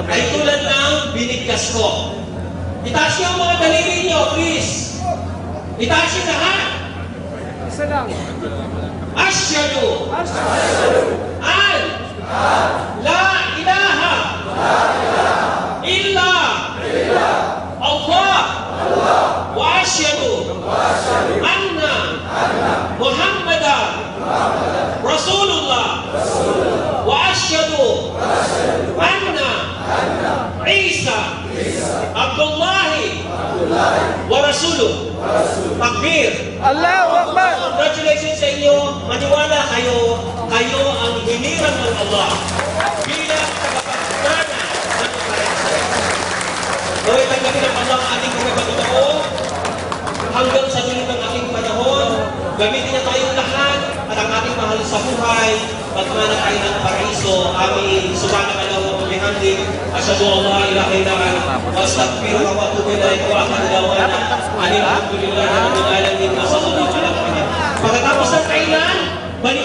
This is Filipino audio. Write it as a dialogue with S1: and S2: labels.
S1: ay tulad ng binigkas ko. Itaas niyo ang mga daliri niyo, please. Itaas niyo lahat.
S2: Isa lang.
S1: Asyhadu an la ilaha illa Allah wa asyhadu anna Muhammadan Rasulullah wa asyhadu anna Isa Abdullahi wa Rasuluh. Takbir.
S2: Allahu Akbar.
S1: Congratulations sa inyo. Maniwala kayo. Kayo ang hinirang ng Allah bilang tagapagmana ng karensa. Naway tanggapin ng Allah ang ating pagkakataon hanggang sa dulo ng ating panahon. Gamitin niya tayong lahat at ang ating mahal sa buhay. Pagmana tayo ng paraiso. Amin. Subhanallah wa bihamdihi. Asyhadu an la ilaha illa anta wa astaghfiruka wa atubu ilaik wa akhir da'wana alhamdulillahi rabbil alamin. Pagkatapos ng kainan, balik